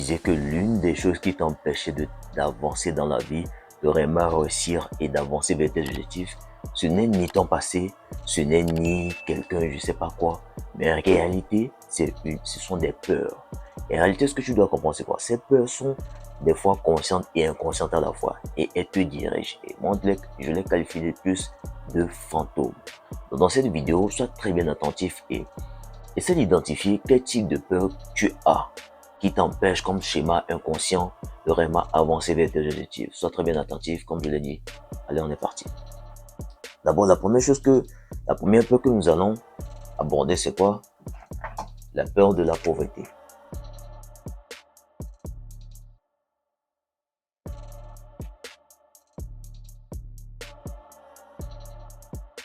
disais que l'une des choses qui t'empêchait d'avancer dans la vie, de vraiment réussir et d'avancer vers tes objectifs, ce n'est ni ton passé, ce n'est ni quelqu'un, je sais pas quoi, mais en réalité, ce sont des peurs. Et en réalité, ce que tu dois comprendre, c'est quoi? Ces peurs sont des fois conscientes et inconscientes à la fois, et elles te dirigent. Et moi, je les qualifie de plus de fantômes. Donc, dans cette vidéo, sois très bien attentif et essaie d'identifier quel type de peur tu as qui t'empêche comme schéma inconscient de vraiment avancer vers tes objectifs. Sois très bien attentif, comme je l'ai dit. Allez, on est parti. D'abord, la première peur que nous allons aborder, c'est quoi? La peur de la pauvreté.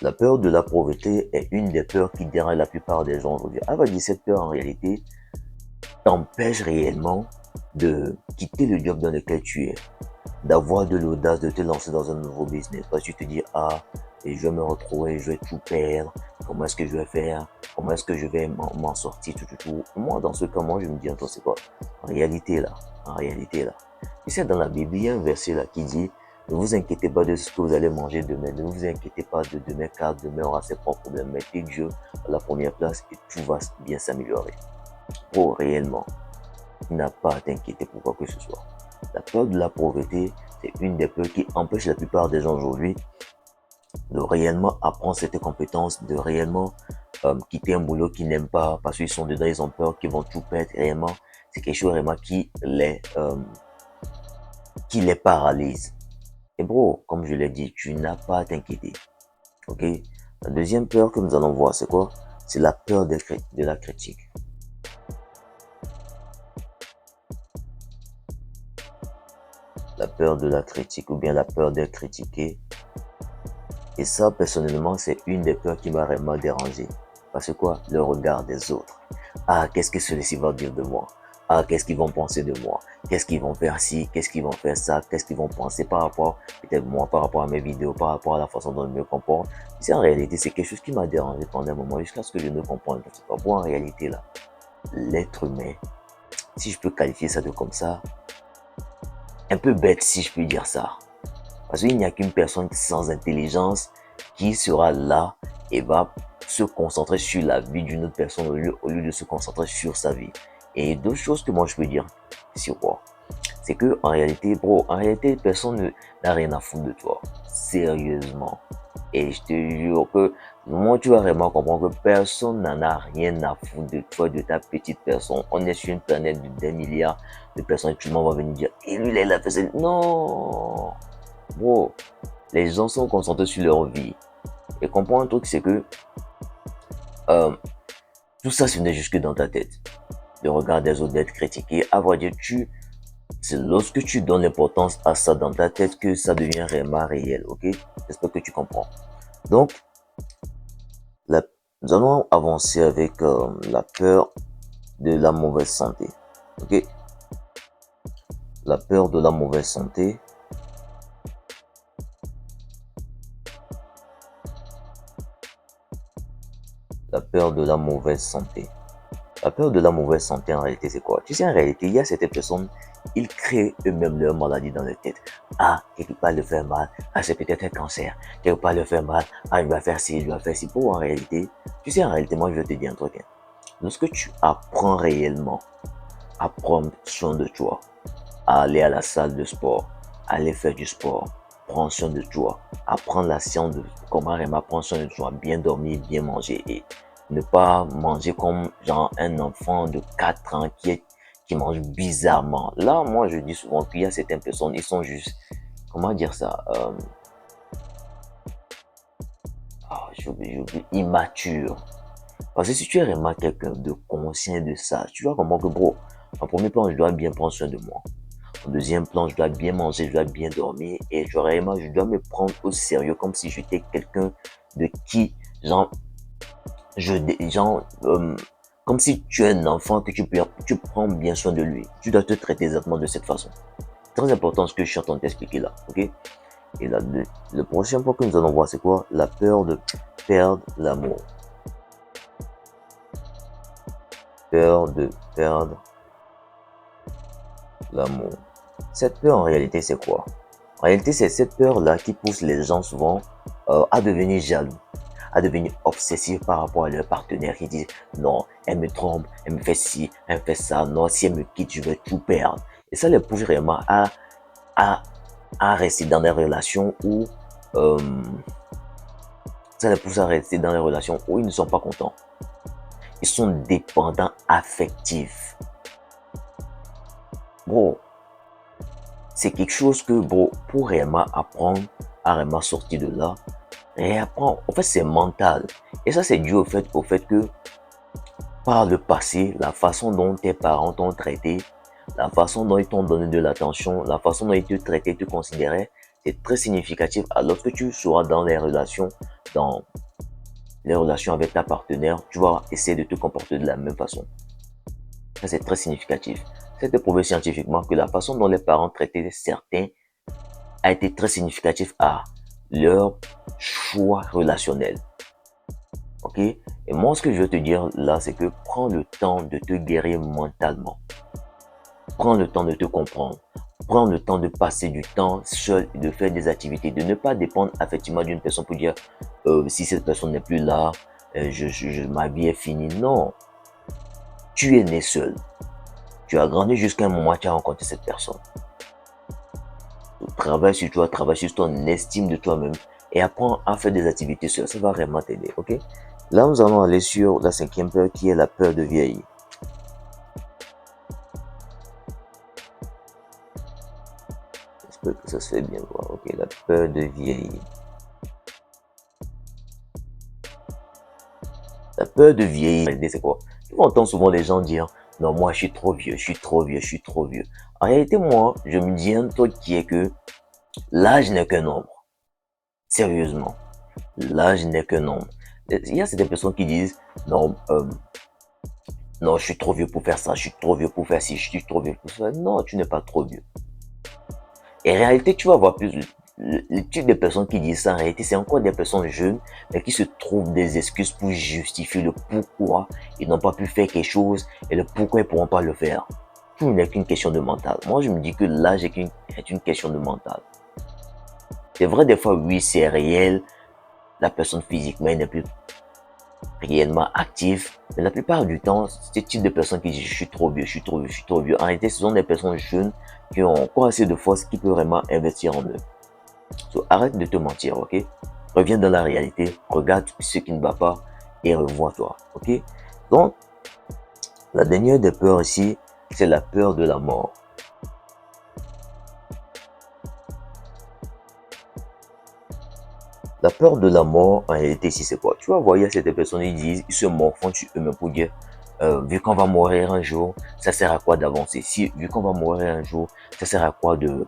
La peur de la pauvreté est une des peurs qui dérange la plupart des gens aujourd'hui. À vrai dire, cette peur, en réalité, t'empêche réellement de quitter le job dans lequel tu es, d'avoir de l'audace de te lancer dans un nouveau business. Parce que tu te dis, ah, et je vais me retrouver, je vais tout perdre, comment est-ce que je vais faire, comment est-ce que je vais m'en sortir, tout. Moi, dans ce cas, moi, je me dis, attends, c'est quoi? En réalité là, tu sais, dans la Bible, il y a un verset là qui dit, ne vous inquiétez pas de ce que vous allez manger demain, ne vous inquiétez pas de demain, car demain aura ses propres problèmes. Mettez Dieu à la première place et tout va bien s'améliorer. Oh, réellement, tu n'as pas à t'inquiéter pour quoi que ce soit. La peur de la pauvreté, c'est une des peurs qui empêche la plupart des gens aujourd'hui de réellement apprendre cette compétence, de réellement quitter un boulot qu'ils n'aiment pas parce qu'ils sont dedans, ils ont peur qu'ils vont tout perdre. Réellement, c'est quelque chose vraiment qui les paralyse. Et bro, comme je l'ai dit, tu n'as pas à t'inquiéter. Ok? La deuxième peur que nous allons voir, c'est quoi? C'est la peur de la critique. La peur de la critique ou bien la peur d'être critiqué. Et ça, personnellement, c'est une des peurs qui m'a vraiment dérangé. Parce que quoi? Le regard des autres. Ah, qu'est-ce que ceux-ci vont dire de moi? Ah, qu'est-ce qu'ils vont penser de moi? Qu'est-ce qu'ils vont faire ci? Qu'est-ce qu'ils vont faire ça? Qu'est-ce qu'ils vont penser par rapport, peut-être moi, par rapport à mes vidéos, par rapport à la façon dont je me comporte? C'est en réalité, c'est quelque chose qui m'a dérangé pendant un moment jusqu'à ce que je ne comprenne pas. Bon, en réalité, là, l'être humain, si je peux qualifier ça de comme ça, un peu bête si je peux dire ça. Parce qu'il n'y a qu'une personne sans intelligence qui sera là et va se concentrer sur la vie d'une autre personne au lieu de se concentrer sur sa vie. Et d'autres choses que moi je peux dire, c'est quoi? C'est que en réalité, bro, en réalité, personne n'a rien à foutre de toi. Sérieusement. Et je te jure que moi, tu vas vraiment comprendre que personne n'en a rien à foutre de toi, de ta petite personne. On est sur une planète de des milliards de personnes et tout le monde va venir dire, et lui, il a fait ça. Non! Bro, les gens sont concentrés sur leur vie. Et comprends un truc, c'est que euh, tout ça, ce n'est juste que dans ta tête. Le regard des autres, d'être critiqué. À vrai dire, c'est lorsque tu donnes l'importance à ça dans ta tête que ça devient réellement réel, ok? J'espère que tu comprends. Donc, la- nous allons avancer avec la peur de la mauvaise santé, ok? La peur de la mauvaise santé. La peur de la mauvaise santé. La peur de la mauvaise santé, en réalité, c'est quoi? Tu sais, en réalité, il y a certaines personnes, ils créent eux-mêmes leur maladie dans leur tête. Ah, quelque part, le faire mal. Ah, c'est peut-être un cancer. Quelque part, le faire mal. Ah, il va faire ci, il va faire ci. Pour en réalité, tu sais, en réalité, moi, je vais te dire un truc. Hein. Lorsque tu apprends réellement à prendre soin de toi, à aller à la salle de sport, aller faire du sport, prendre soin de toi, apprendre la science de comment vraiment prendre soin de toi, bien dormir, bien manger et ne pas manger comme genre un enfant de 4 ans qui mange bizarrement. Là, moi, je dis souvent qu'il y a certaines personnes, ils sont juste, comment dire ça, immatures. Parce que si tu es vraiment quelqu'un de conscient de ça, tu vas comprendre que, bro, en premier plan, je dois bien prendre soin de moi. En deuxième plan, je dois bien manger, je dois bien dormir et je dois me prendre au sérieux comme si j'étais quelqu'un de qui, genre, genre, comme si tu es un enfant que tu prends bien soin de lui. Tu dois te traiter exactement de cette façon. Très important ce que je suis en train de t'expliquer là, ok? Et là, le prochain point que nous allons voir, c'est quoi? La peur de perdre l'amour. Peur de perdre L'amour. Cette peur, en réalité, c'est quoi? En réalité, c'est cette peur-là qui pousse les gens souvent à devenir jaloux, à devenir obsessifs par rapport à leur partenaire qui disent non, elle me trompe, elle me fait ci, elle me fait ça, non, si elle me quitte, je vais tout perdre. Et ça les pousse vraiment à, à rester dans des relations où euh, ça les pousse à rester dans des relations où ils ne sont pas contents. Ils sont dépendants affectifs. Bro, c'est quelque chose que, bro, pour réellement apprendre à réellement sortir de là, réapprendre, en fait, c'est mental. Et ça, c'est dû au fait que, par le passé, la façon dont tes parents t'ont traité, la façon dont ils t'ont donné de l'attention, la façon dont ils te traitaient, te considéraient, c'est très significatif. Alors que tu seras dans les relations avec ta partenaire, tu vas essayer de te comporter de la même façon. Ça, c'est très significatif. C'est prouvé scientifiquement que la façon dont les parents traitaient certains a été très significatif à leur choix relationnel. Ok? Et moi, ce que je veux te dire là, c'est que prends le temps de te guérir mentalement. Prends le temps de te comprendre. Prends le temps de passer du temps seul et de faire des activités. De ne pas dépendre effectivement d'une personne pour dire si cette personne n'est plus là, ma vie est finie. Non. Tu es né seul. Tu as grandi jusqu'à un moment où tu as rencontré cette personne. Travaille sur toi, travaille sur ton estime de toi-même et apprends à faire des activités seul. Ça va vraiment t'aider, ok? Là, nous allons aller sur la cinquième peur qui est la peur de vieillir. J'espère que ça se fait bien voir, ok? La peur de vieillir. La peur de vieillir, c'est quoi? Tu entends souvent les gens dire, non, moi, je suis trop vieux, je suis trop vieux, je suis trop vieux. En réalité, moi, je me dis un truc qui est que l'âge n'est qu'un nombre. Sérieusement. L'âge n'est qu'un nombre. Il y a certaines personnes qui disent, non, non, je suis trop vieux pour faire ça, je suis trop vieux pour faire ci, je suis trop vieux pour ça. Non, tu n'es pas trop vieux. Et en réalité, tu vas voir plus le type de personnes qui disent ça. En réalité, c'est encore des personnes jeunes, mais qui se trouvent des excuses pour justifier le pourquoi ils n'ont pas pu faire quelque chose et le pourquoi ils ne pourront pas le faire. Tout n'est qu'une question de mental. Moi, je me dis que l'âge est une question de mental. C'est vrai, des fois, oui, c'est réel. La personne physiquement n'est plus réellement actif. Mais la plupart du temps, ce type de personnes qui disent je suis trop vieux, je suis trop vieux, je suis trop vieux. En réalité, ce sont des personnes jeunes qui ont encore assez de force qui peuvent vraiment investir en eux. So, arrête de te mentir, ok? Reviens dans la réalité, regarde ce qui ne va pas et revois-toi, ok? Donc, la dernière des peurs ici, c'est la peur de la mort. La peur de la mort, en réalité, ici, c'est quoi? Tu vas voir, il y a certaines personnes, ils se morfondent sur eux-mêmes pour dire, vu qu'on va mourir un jour, ça sert à quoi d'avancer? Si, vu qu'on va mourir un jour, ça sert à quoi de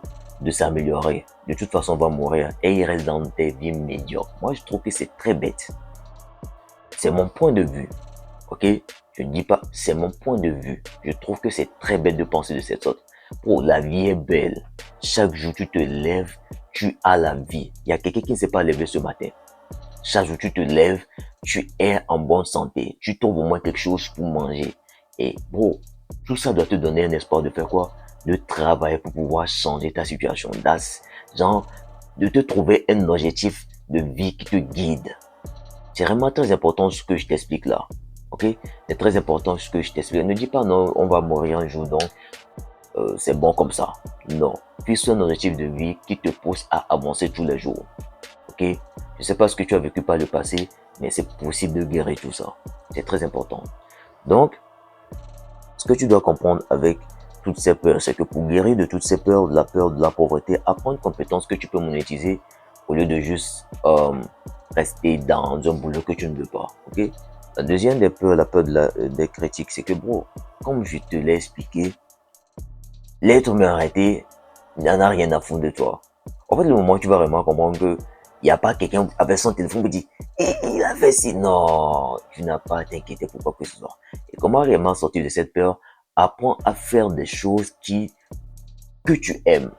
s'améliorer? De toute façon, on va mourir et ils restent dans des vies médiocres. Moi, je trouve que c'est très bête. C'est mon point de vue, ok? Je ne dis pas, c'est mon point de vue. Je trouve que c'est très bête de penser de cette sorte. Oh, la vie est belle. Chaque jour, tu te lèves, tu as la vie. Il y a quelqu'un qui ne s'est pas levé ce matin. Chaque jour, tu te lèves, tu es en bonne santé. Tu trouves au moins quelque chose pour manger. Et bro, tout ça doit te donner un espoir de faire quoi? De travailler pour pouvoir changer ta situation. Genre, de te trouver un objectif de vie qui te guide. C'est vraiment très important ce que je t'explique là. Ok? C'est très important ce que je t'explique. Ne dis pas non, on va mourir un jour donc c'est bon comme ça. Non. Fixe un objectif de vie qui te pousse à avancer tous les jours. Ok? Je sais pas ce que tu as vécu par le passé, mais c'est possible de guérir tout ça. C'est très important. Donc, ce que tu dois comprendre avec toutes ces peurs, c'est que pour guérir de toutes ces peurs, de la peur de la pauvreté, apprends une compétence que tu peux monétiser au lieu de juste rester dans un boulot que tu ne veux pas. Ok? La deuxième des peurs, la peur des critiques, c'est que bro, comme je te l'ai expliqué, l'être humain arrêté n'en a rien à foutre de toi. En fait, le moment où tu vas vraiment comprendre que il n'y a pas quelqu'un avec son téléphone qui dit il a fait ci. Non, tu n'as pas à t'inquiéter pour quoi que ce soit. Et comment réellement sortir de cette peur? Apprends à faire des choses que tu aimes.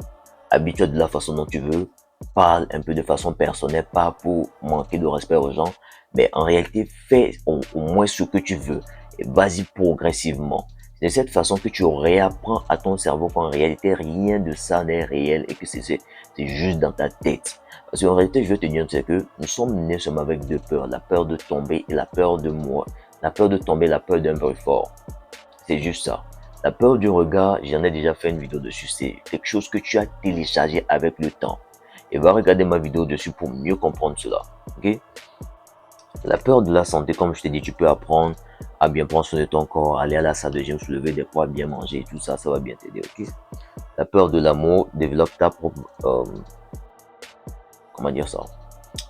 Habitue-toi de la façon dont tu veux. Parle un peu de façon personnelle, pas pour manquer de respect aux gens. Mais en réalité, fais au moins ce que tu veux. Et vas-y progressivement. De cette façon que tu réapprends à ton cerveau qu'en réalité, rien de ça n'est réel et que c'est juste dans ta tête. Parce qu'en réalité, je vais te dire, c'est que nous sommes nés seulement avec deux peurs. La peur de tomber et la peur de moi. La peur de tomber, la peur d'un bruit fort. C'est juste ça. La peur du regard, j'en ai déjà fait une vidéo dessus. C'est quelque chose que tu as téléchargé avec le temps. Et va regarder ma vidéo dessus pour mieux comprendre cela. Ok? La peur de la santé, comme je t'ai dit, tu peux apprendre à bien prendre soin de ton corps, aller à la salle de gym, soulever des poids, bien manger, tout ça, ça va bien t'aider, ok? La peur de l'amour, développe ta propre, comment dire ça?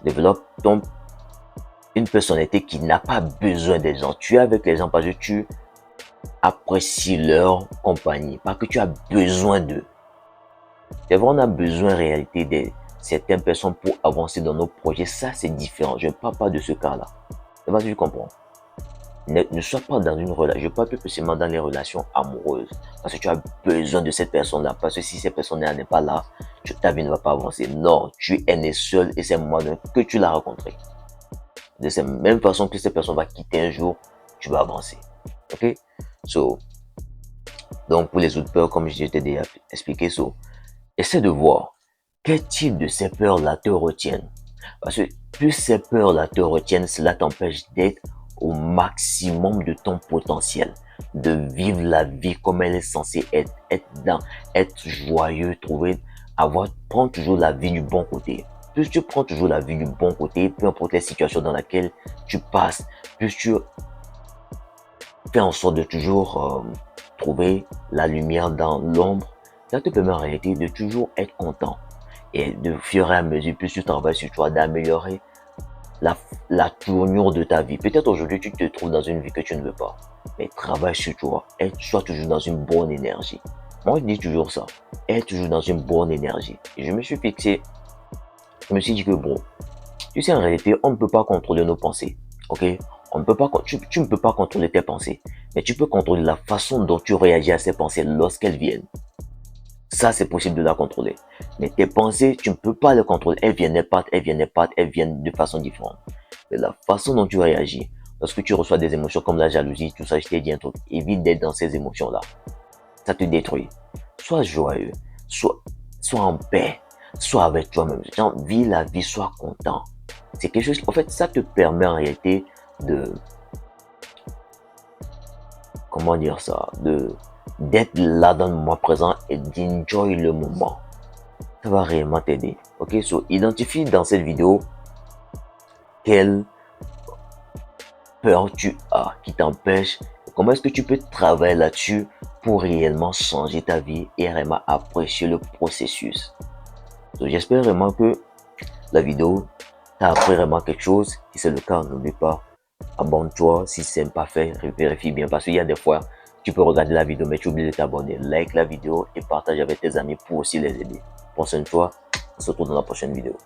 Développe une personnalité qui n'a pas besoin des gens. Tu es avec les gens parce que tu apprécies leur compagnie, pas que tu as besoin d'eux. C'est vrai, on a besoin en réalité de certaines personnes pour avancer dans nos projets. Ça, c'est différent. Je ne parle pas de ce cas-là. C'est pas si tu comprends. Ne sois pas dans une relation, je parle plus précisément dans les relations amoureuses, parce que tu as besoin de cette personne-là, parce que si cette personne-là n'est pas là, ta vie ne va pas avancer. Non, tu es né seul et c'est moi que tu l'as rencontré. De cette même façon que cette personne va quitter un jour, tu vas avancer. Ok? Donc pour les autres peurs, comme je t'ai déjà expliqué, essaie de voir quel type de ces peurs-là te retiennent. Parce que plus ces peurs-là te retiennent, cela t'empêche d'être au maximum de ton potentiel, de vivre la vie comme elle est censée être, être joyeux, prendre toujours la vie du bon côté. Plus tu prends toujours la vie du bon côté, peu importe les situations dans lesquelles tu passes, plus tu fais en sorte de toujours trouver la lumière dans l'ombre, ça te permet en réalité de toujours être content. Et de fur et à mesure, plus tu travailles sur toi, d'améliorer la tournure de ta vie. Peut-être aujourd'hui, tu te trouves dans une vie que tu ne veux pas. Mais travaille sur toi. Sois toujours dans une bonne énergie. Moi, je dis toujours ça. Être toujours dans une bonne énergie. Et je me suis dit que bon, tu sais, en réalité, on ne peut pas contrôler nos pensées. Ok? On ne peut pas, tu ne peux pas contrôler tes pensées. Mais tu peux contrôler la façon dont tu réagis à ces pensées lorsqu'elles viennent. Ça, c'est possible de la contrôler. Mais tes pensées, tu ne peux pas les contrôler. Elles viennent de façon différente. Mais la façon dont tu réagis, lorsque tu reçois des émotions comme la jalousie, tout ça, je t'ai dit un truc, évite d'être dans ces émotions-là. Ça te détruit. Sois joyeux, sois en paix, sois avec toi-même. Genre, vis la vie, sois content. C'est quelque chose, en fait, ça te permet en réalité de, comment dire ça, d'être là dans le moment présent et d'enjoy le moment. Ça va réellement t'aider. Ok, identifie dans cette vidéo quelle peur tu as qui t'empêche. Comment est-ce que tu peux travailler là-dessus pour réellement changer ta vie et réellement apprécier le processus. J'espère vraiment que la vidéo t'a appris vraiment quelque chose. Si c'est le cas, n'oublie pas, abonne-toi. Si ce n'est pas fait, vérifie bien parce qu'il y a des fois, tu peux regarder la vidéo mais tu oublies de t'abonner. Like la vidéo et partage avec tes amis pour aussi les aider. Prends soin de toi. On se retrouve dans la prochaine vidéo.